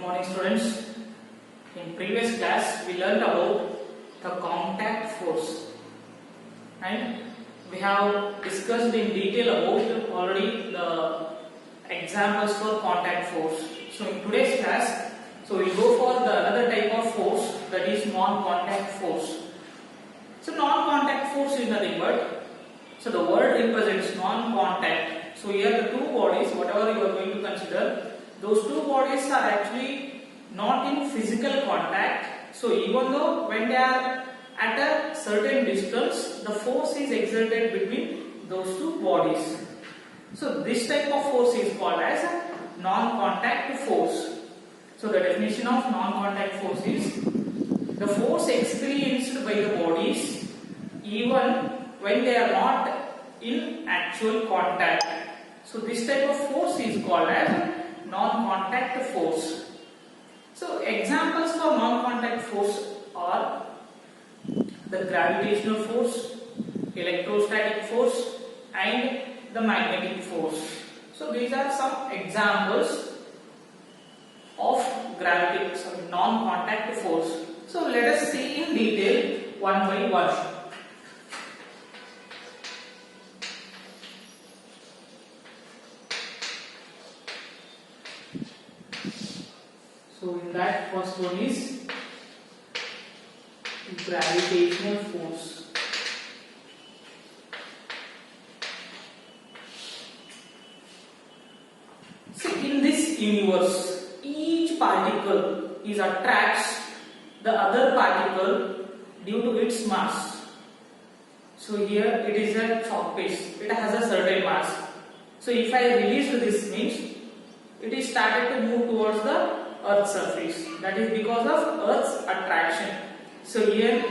morning, students. In previous class we learned about the contact force and we have discussed in detail about already the examples for contact force. So in today's class, we'll go for the another type of force, that is non-contact force. So non-contact force is nothing but, so the word represents non-contact. So here the two bodies, whatever you are going to consider, those two bodies are actually not in physical contact. So even though when they are at a certain distance, the force is exerted between those two bodies. So this type of force is called as a non-contact force. So the definition of non-contact force is the force experienced by the bodies even when they are not in actual contact. So this type of force is called as non-contact force. So examples for non-contact force are the gravitational force, electrostatic force and the magnetic force. So these are some examples of non-contact force. So let us see in detail one by one. So in that, first one is gravitational force. See, in this universe, each particle attracts the other particle due to its mass. So here it is a chalk piece. It has a certain mass. So if I release this, means it is started to move towards the Earth's surface. That is because of Earth's attraction. So here,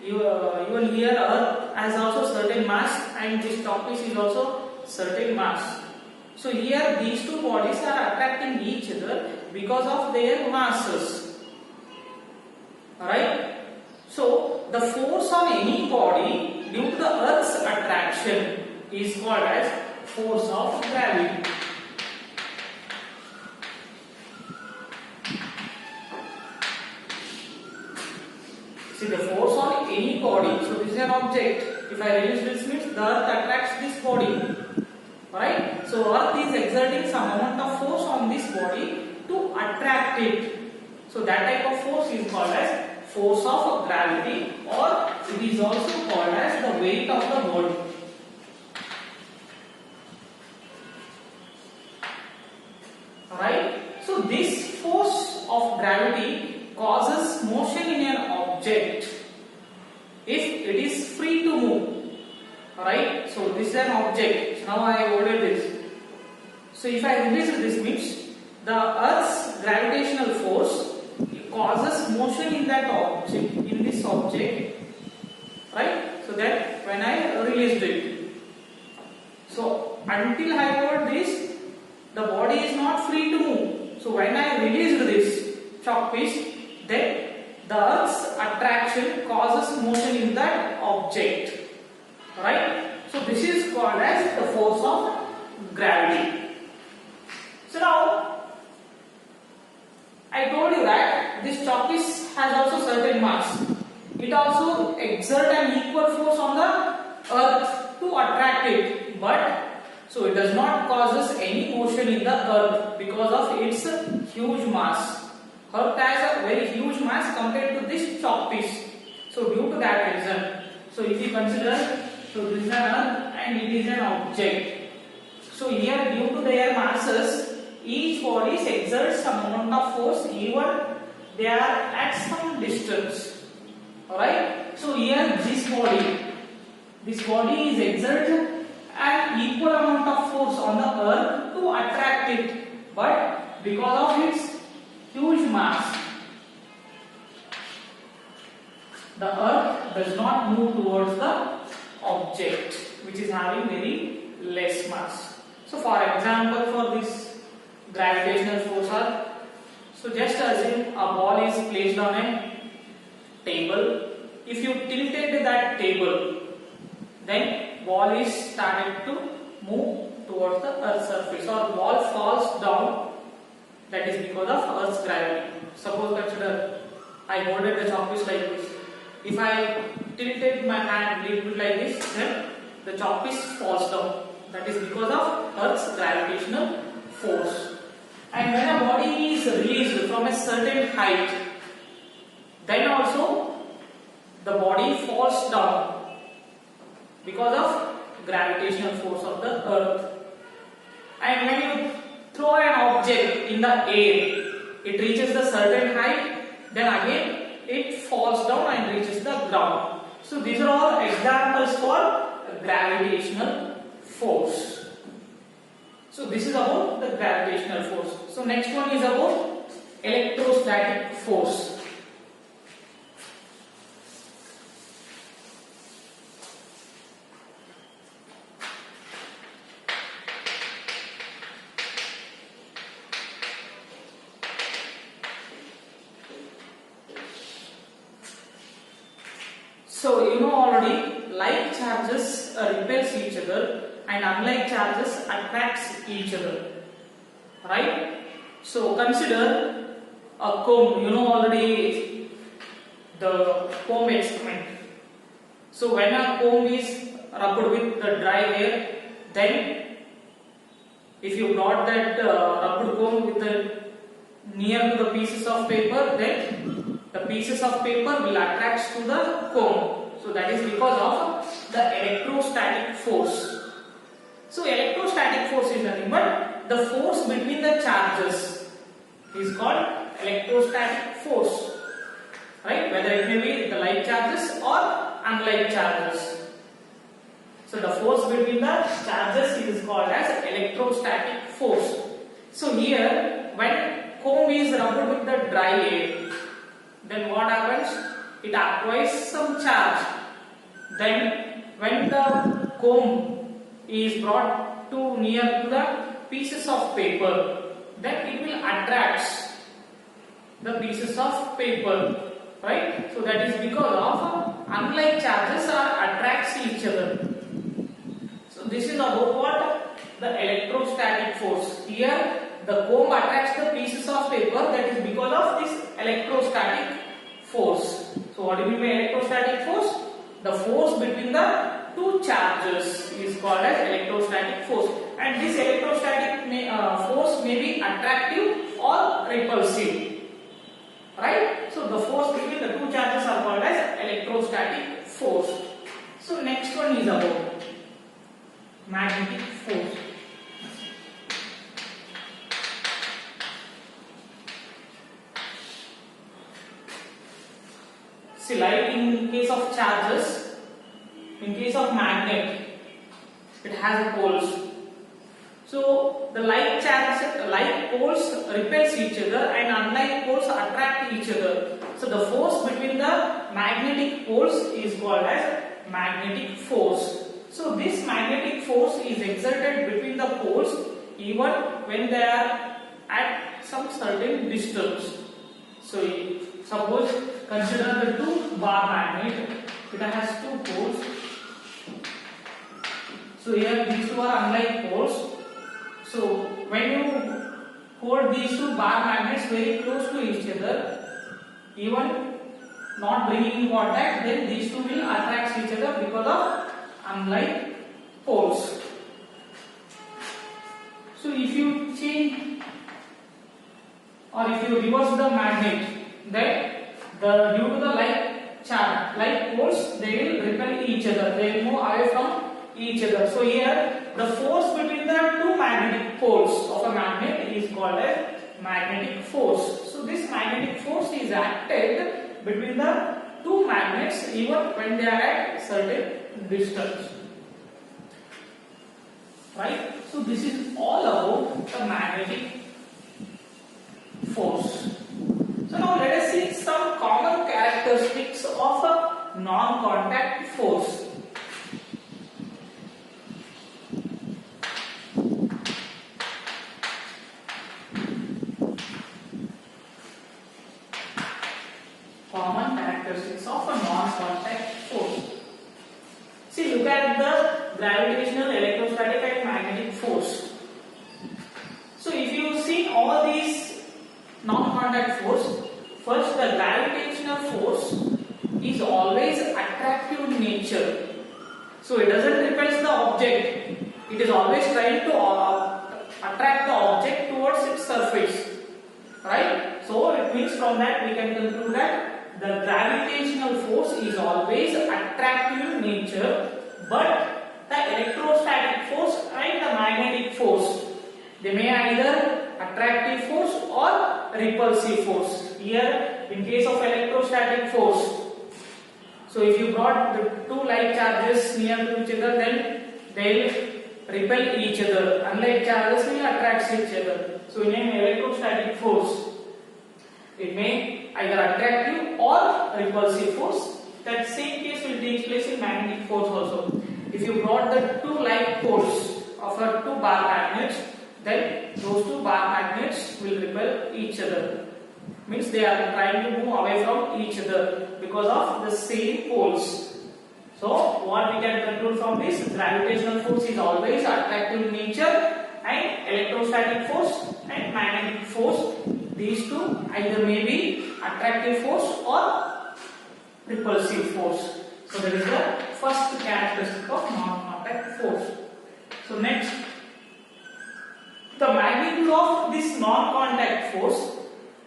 even here, Earth has also certain mass, and this chalk piece is also certain mass. So here these two bodies are attracting each other because of their masses. Alright? So the force on any body due to the Earth's attraction is called as force of gravity. See, the force on any body, so this is an object. If I release this, means the Earth attracts this body. Alright? So Earth is exerting some amount of force on this body to attract it. So that type of force is called as force of gravity, or it is also called as the weight of the body. Alright? So this force of gravity causes motion in an object if it is free to move. Alright? So this is an object. Now I have ordered this. So if I release this, means the Earth's gravitational force causes motion in that object, in this object, right? So that when I released it, so until I hold this, the body is not free to move. So when I released this chalk piece, then the Earth's attraction causes motion in that object, right? So this is called as the force of gravity. So now I told you that this chalk piece has also certain mass. It also exerts an equal force on the Earth to attract it, but so it does not causes any motion in the Earth because of its huge mass. Earth has a very huge mass compared to this chalk piece. So due to that reason, so if you consider, so this is an Earth and it is an object. So here due to their masses, each body exerts some amount of force even they are at some distance. Alright? So here this body is exerting an equal amount of force on the Earth to attract it, but because of its huge mass, the Earth does not move towards the object which is having very less mass. So for example, for this gravitational force are, so just assume a ball is placed on a table. If you tilted that table, then ball is started to move towards the Earth's surface, or ball falls down That is because of Earth's gravity. Suppose consider I holded the chalk piece like this. If I tilted my hand a little bit like this, then the chalk piece falls down. That is because of Earth's gravitational force. And when a body is released from a certain height, then also the body falls down because of gravitational force of the Earth. And when you throw an object in the air, it reaches the certain height, then again it falls down and reaches the ground. So these are all examples for gravitational force. So this is about the gravitational force. So next one is about electrostatic force. So you know already, like charges repels each other and unlike charges attracts each other, right? So consider a comb. You know already the comb experiment. So when a comb is rubbed with the dry hair, then if you brought that rubbed comb with the near to the pieces of paper, then the pieces of paper will attract to the comb. So that is because of the electrostatic force. So electrostatic force is nothing but the force between the charges is called electrostatic force, right? Whether it may be the like charges or unlike charges. So the force between the charges is called as electrostatic force. So here when comb is rubbed with the dry air, then what happens? It acquires some charge. Then when the comb is brought to near to the pieces of paper, then it will attract the pieces of paper, right? So that is because of unlike charges are attracts each other. So this is about what? The electrostatic force. Here the comb attracts the pieces of paper, that is because of this electrostatic force. So what do you mean by electrostatic force? The force between the two charges is called as electrostatic force, and this electrostatic force may be attractive or repulsive, right? So the force between the two charges are called as electrostatic force. So next one is about magnetic force. See, like in case of charges, in case of magnet, it has poles. So the like charges, like poles repels each other and unlike poles attract each other. So the force between the magnetic poles is called as magnetic force. So this magnetic force is exerted between the poles even when they are at some certain distance. So suppose consider the two bar magnet. It has two poles. So here these two are unlike poles. So when you hold these two bar magnets very close to each other, even not bringing in contact, then these two will attract each other because of unlike poles. So if you change or if you reverse the magnet, then due to the like charge, like poles, they will repel each other. They will move away from each other. So here the force between the two magnetic poles of a magnet is called as magnetic force. So this magnetic force is acted between the two magnets even when they are at certain distance, right? So this is all about the magnetic force. So now let us see some common characteristics of a non-contact force. Common characteristics of a non-contact force. See, look at the gravitational, electrostatic and magnetic force. So if you see all these non-contact force, first the gravitational force is always attractive in nature. So it doesn't repel the object. It is always trying to attract the object towards its surface. Right? So it means from that we can conclude that the gravitational force is always attractive in nature, but the electrostatic force and the magnetic force, they may either attractive force or repulsive force. Here in case of electrostatic force, so if you brought the two like charges near to each other, then they will repel each other. Unlike charges will attract each other. So in an electrostatic force, it may either attractive or repulsive force. That same case will take place in magnetic force also. If you brought the two like poles of a two bar magnets, then those two bar magnets will repel each other. Means they are trying to move away from each other because of the same poles. So what we can conclude from this, gravitational force is always attractive in nature, and electrostatic force and magnetic force, these two either may be attractive force or repulsive force. So that is the first characteristic of non-contact force. So next, the magnitude of this non-contact force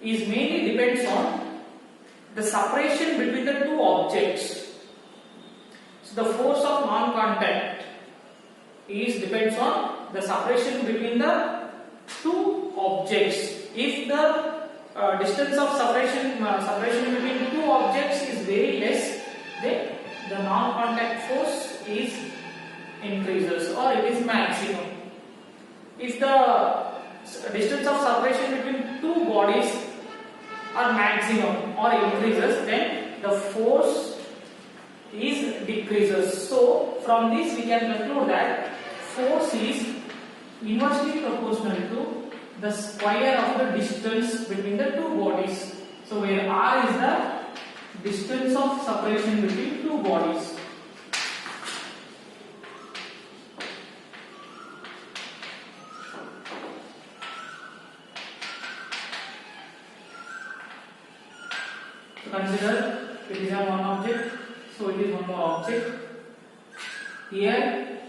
is mainly depends on the separation between the two objects. So the force of non-contact is depends on the separation between the two objects. If the distance of separation between two objects is very less, then the non-contact force is increases or it is maximum. If the distance of separation between two bodies are maximum or increases, then the force is decreases. So from this we can conclude that force is inversely proportional to the square of the distance between the two bodies. So where r is the distance of separation between two bodies. So consider it is a one object, so it is one more object. Here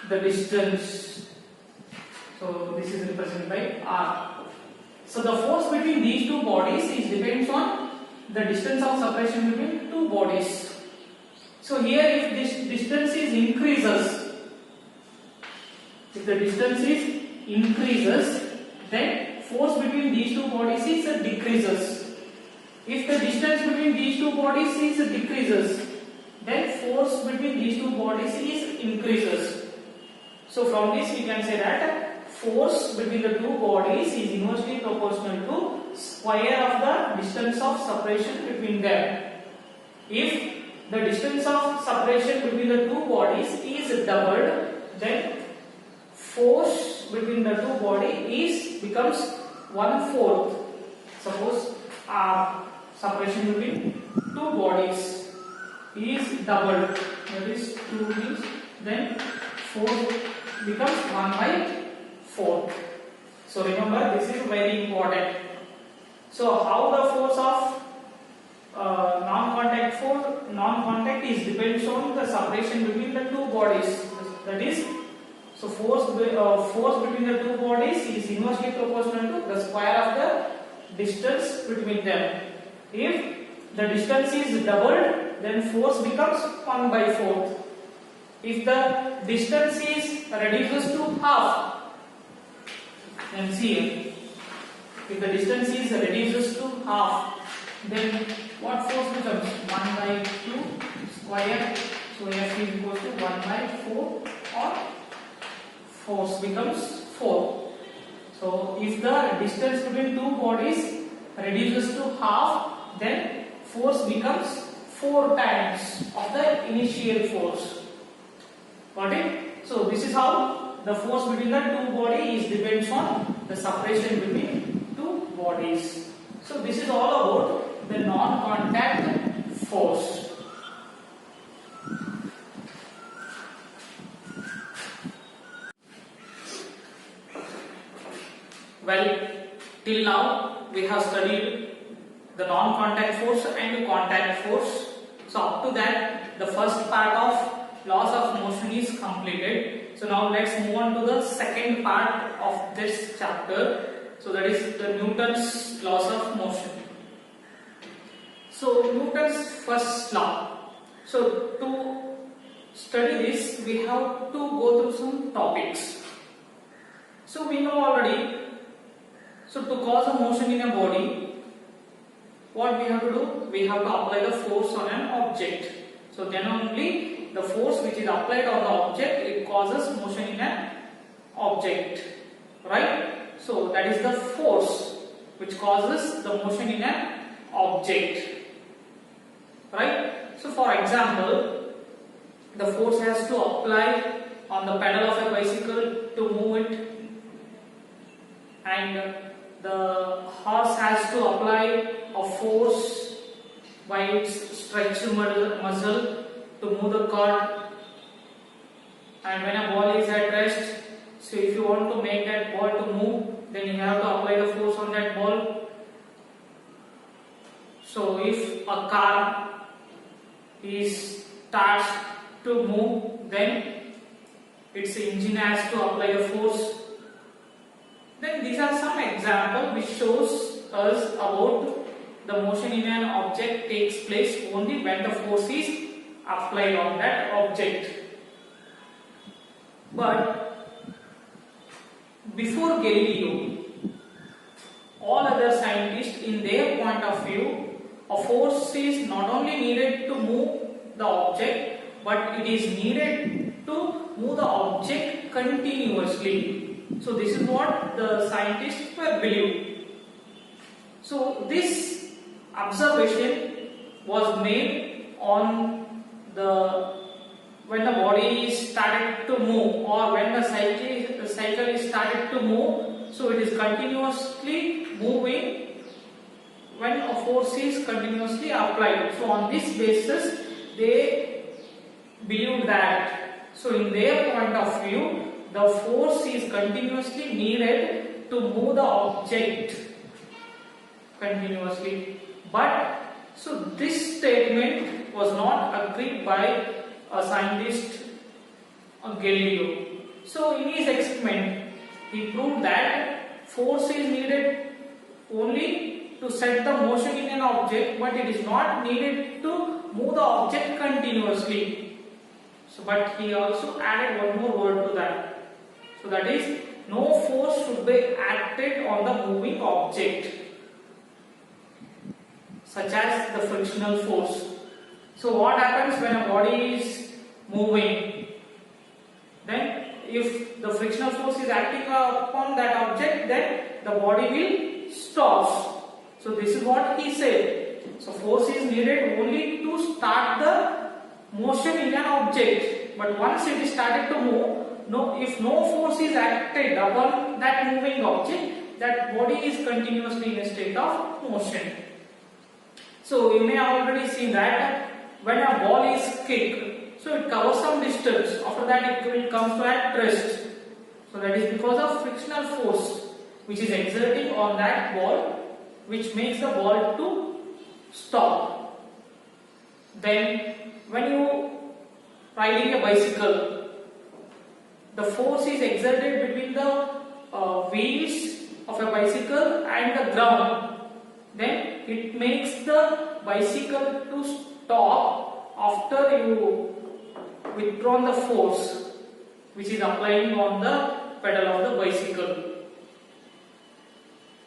the distance, so this is represented by r. So the force between these two bodies is depends on the distance of separation between two bodies. So here if this distance is increases, if the distance is increases, then force between these two bodies is decreases. If the distance between these two bodies is decreases, then force between these two bodies is increases. So from this we can say that force between the two bodies is inversely proportional to square of the distance of separation between them. If the distance of separation between the two bodies is doubled, then force between the two bodies becomes 1/4. Suppose separation between two bodies is doubled, that is 2 means, then force becomes 1/4. So remember, this is very important. So how the force of non-contact is depends on the separation between the two bodies. That is, so force between the two bodies is inversely proportional to the square of the distance between them. If the distance is doubled, then force becomes 1/4. If the distance is reduces to half, then see here, if the distance is reduces to half, then what force becomes 1/2 square. So F is equal to 1/4, or force becomes 4. So if the distance between two bodies reduces to half, then force becomes 4 times of the initial force. Got it? So this is how the force between the two bodies depends on the separation between two bodies. So this is all about the non-contact force. Well, Till now we have studied the non-contact force and the contact force. So up to that the first part of laws of motion is completed. So now let's move on to the second part of this chapter. So that is the Newton's laws of motion. So Newton's first law. So to study this we have to go through some topics. So we know already. So to cause a motion in a body, what we have to do? We have to apply the force on an object. So then only the force which is applied on the object, it causes motion in an object, right? So that is the force which causes the motion in an object, right? So for example, the force has to apply on the pedal of a bicycle to move it, and the horse has to apply a force by its stretched muscle to move the cart. And when a ball is at rest, so if you want to make that ball to move, then you have to apply the force on that ball. So if a car starts to move, then its engine has to apply the force. Then these are some examples which shows us about the motion in an object takes place only when the force is applied on that object. But before Galileo, all other scientists, in their point of view, a force is not only needed to move the object, but it is needed to move the object continuously. So this is what the scientists were believing. So this observation was made on when the body is started to move, or when the cycle is started to move. So it is continuously moving when a force is continuously applied. So on this basis they believed that. So in their point of view, the force is continuously needed to move the object continuously. But so this statement was not agreed by a scientist, Galileo. So in his experiment, he proved that force is needed only to set the motion in an object, but it is not needed to move the object continuously. So, but he also added one more word to that. So that is, no force should be acted on the moving object, such as the frictional force. So what happens when a body is moving? Then if the frictional force is acting upon that object, then the body will stop. So this is what he said. So force is needed only to start the motion in an object, but once it is started to move, if no force is acted upon that moving object, that body is continuously in a state of motion. So you may have already seen that when a ball is kicked, so it covers some distance. After that it will come to at rest. So that is because of frictional force which is exerting on that ball, which makes the ball to stop. Then when you riding a bicycle, the force is exerted between the wheels of a bicycle and the ground. Then it makes the bicycle to stop after you withdraw the force which is applying on the pedal of the bicycle.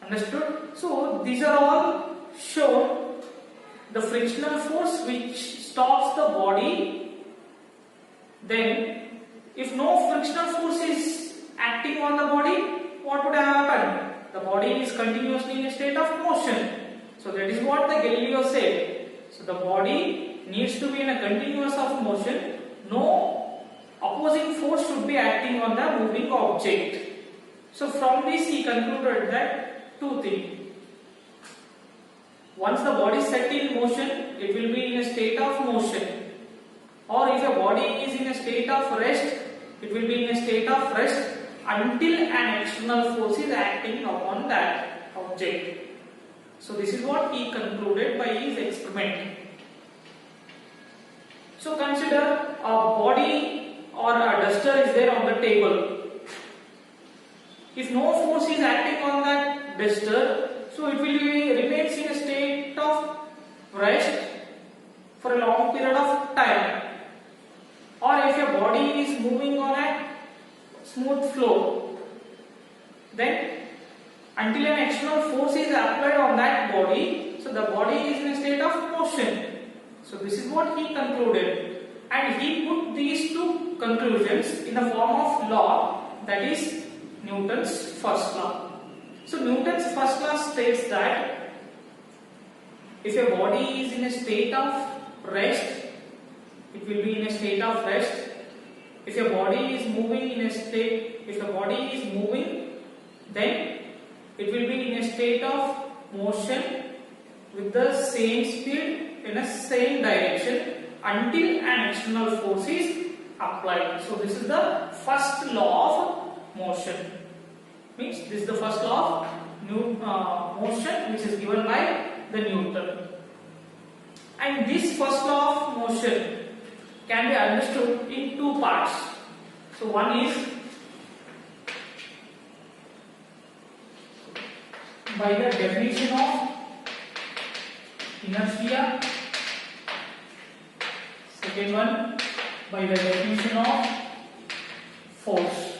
Understood? So these are all shown the frictional force which stops the body. Then if no frictional force is acting on the body, what would have happened? The body is continuously in a state of motion. So that is what the Galileo said. So the body needs to be in a continuous of motion. No opposing force should be acting on the moving object. So from this he concluded that two things. Once the body is set in motion, it will be in a state of motion. Or if a body is in a state of rest, it will be in a state of rest until an external force is acting upon that. object. So this is what he concluded by his experiment. So consider a body or a duster is there on the table. If no force is acting on that duster, so it will remains in a state of rest for a long period of time. Or if your body is moving on a smooth floor, then until an external force is applied on that body, so the body is in a state of motion. So this is what he concluded, and he put these two conclusions in the form of law, that is Newton's first law. So Newton's first law states that if a body is in a state of rest, it will be in a state of rest. If a body is moving in a state, if the body is moving, then it will be in a state of motion with the same speed in a same direction until an external force is applied. So this is the first law of motion. Means this is the first law of motion which is given by the Newton. And this first law of motion can be understood in two parts. So one is by the definition of inertia, second one by the definition of force.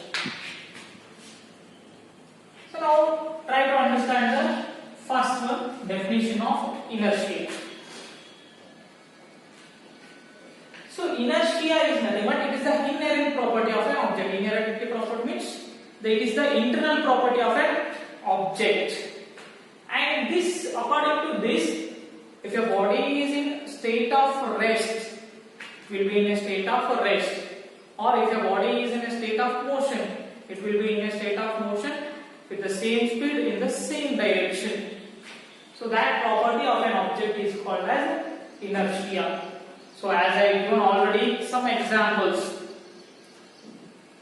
So now try to understand the first one, definition of inertia. So inertia is nothing but it is the inherent property of an object. Inherent property means that it is the internal property of an object. And this, according to this, if your body is in state of rest, it will be in a state of rest. Or if your body is in a state of motion, it will be in a state of motion with the same speed in the same direction. So that property of an object is called as inertia. So as I given already some examples.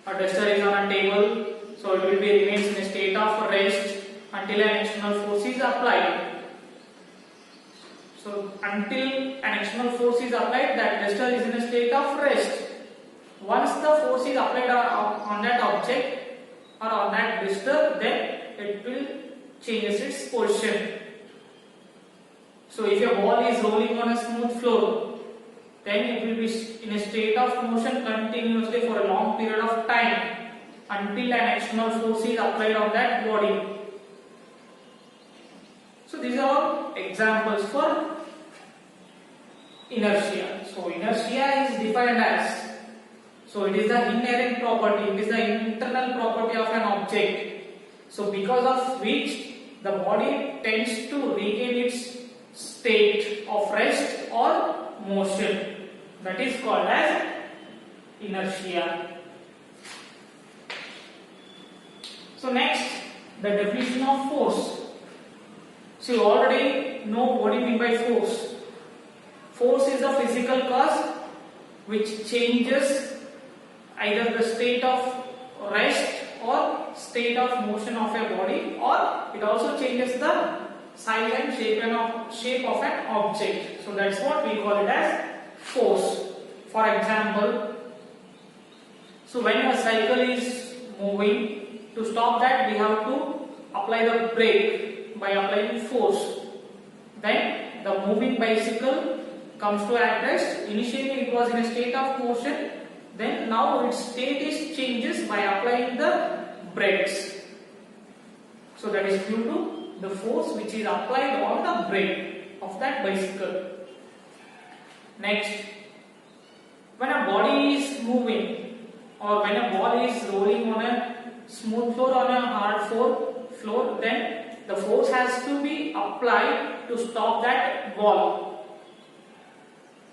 A duster is on a table, so it will be remains in a state of rest until an external force is applied. So until an external force is applied, that duster is in a state of rest. Once the force is applied on that object or on that duster, then it will change its position. So if your ball is rolling on a smooth floor, then it will be in a state of motion continuously for a long period of time until an external force is applied on that body. So these are all examples for inertia. So inertia is defined as, so it is the inherent property, it is the internal property of an object. So because of which the body tends to regain its state of rest or motion. That is called as inertia. So next, the definition of force. So you already know what you mean by force. Force is a physical cause which changes either the state of rest or state of motion of a body, or it also changes the size and shape of an object. So that's what we call it as force. For example, so when a cycle is moving, to stop that we have to apply the brake by applying force. Then the moving bicycle comes to at rest. Initially it was in a state of motion, then now its state is changes by applying the brakes. So that is due to the force which is applied on the brake of that bicycle. Next, when a body is moving or when a ball is rolling on a smooth floor or on a hard floor, then the force has to be applied to stop that ball.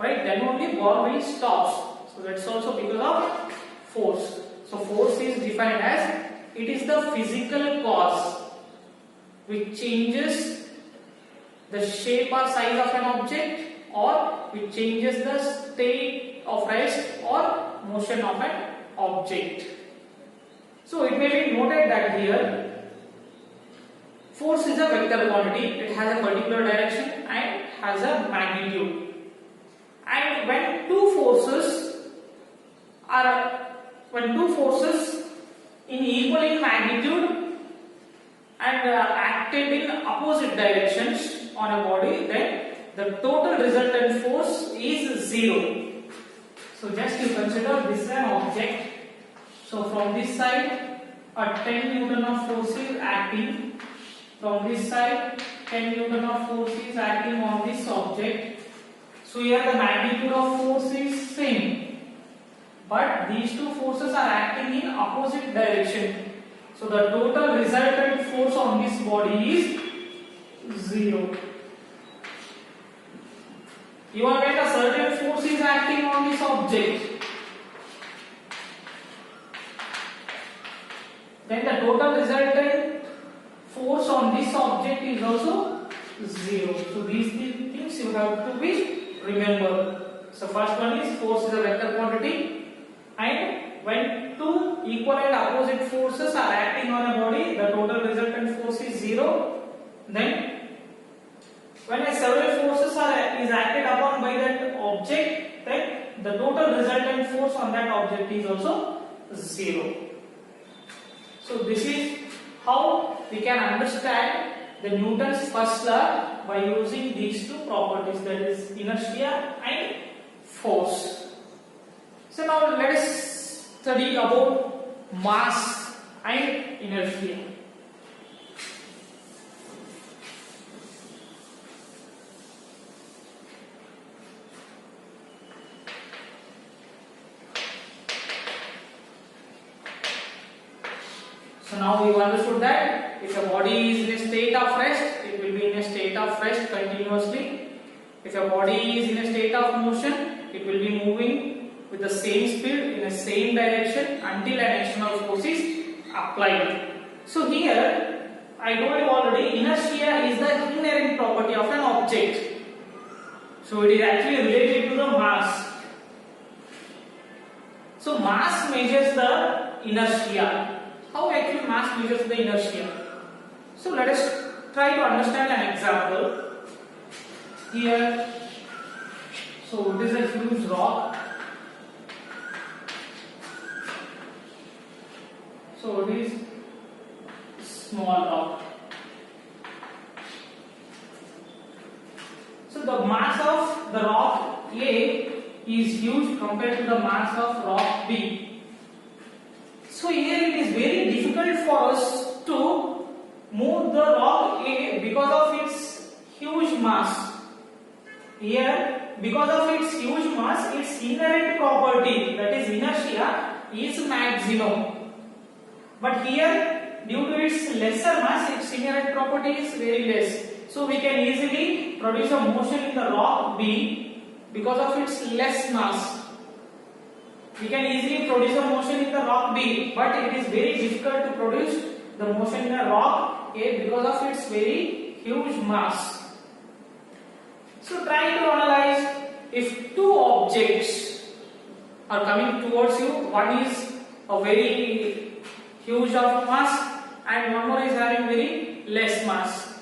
Right? Then only ball will stop. So that's also because of force. So force is defined as it is the physical cause which changes the shape or size of an object, or which changes the state of rest or motion of an object. So it may be noted that here force is a vector quantity. It has a particular direction and has a magnitude. And when two forces in equal in magnitude and acted in opposite directions on a body, then the total resultant force is 0. So just you consider this is an object. So from this side a 10 Newton of force is acting. From this side 10 Newton of force is acting on this object. So here the magnitude of force is same, but these two forces are acting in opposite direction. So the total resultant force on this body is 0. Even when a certain force is acting on this object, then the total resultant force on this object is also 0. So these things you have to be remember. So first one is force is a vector quantity, and when two equal and opposite forces are acting on a body, the total resultant force is 0. Then when several forces is acted upon by that object, then the total resultant force on that object is also 0. So this is how we can understand the Newton's first law by using these two properties, that is inertia and force. So now let us study about mass and inertia. So now we understood that if a body is in a state of rest, it will be in a state of rest continuously. If a body is in a state of motion, it will be moving with the same speed in the same direction until an external force is applied. So here I told you already, inertia is the inherent property of an object. So it is actually related to the mass. So mass measures the inertia. How actually mass measures the inertia? So let us try to understand an example. Here, so it is a huge rock. So it is small rock. So the mass of the rock A is huge compared to the mass of rock B. So here it is very difficult for us to move the rock A because of its huge mass. Here, because of its huge mass, its inherent property, that is inertia, is maximum. But here, due to its lesser mass, its inherent property is very less. So we can easily produce a motion in the rock B because of its less mass. We can easily produce a motion in the rock B, but it is very difficult to produce the motion in a rock A because of its very huge mass. So try to analyze if two objects are coming towards you. One is a very huge of mass and one more is having very less mass.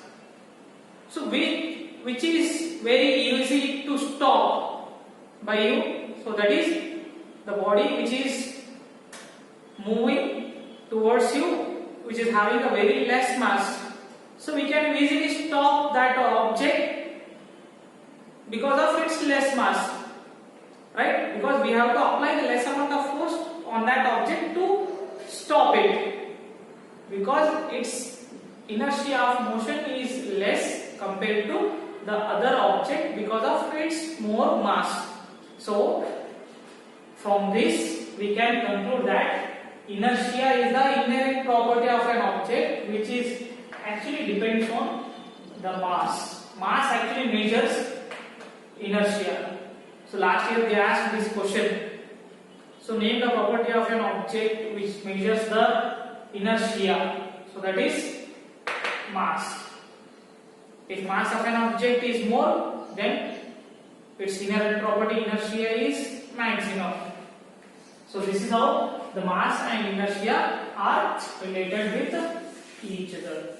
So which is very easy to stop by you? So that is the body which is moving towards you, which is having a very less mass. So we can easily stop that object because of its less mass, right? Because we have to apply the less amount of force on that object to stop it, because its inertia of motion is less compared to the other object because of its more mass. So from this we can conclude that inertia is the inherent property of an object which is actually depends on the mass. Mass actually measures inertia. So last year they asked this question. So name the property of an object which measures the inertia. So that is mass. If mass of an object is more, then its inherent property inertia is maximum. So this is how the mass and inertia are related with each other.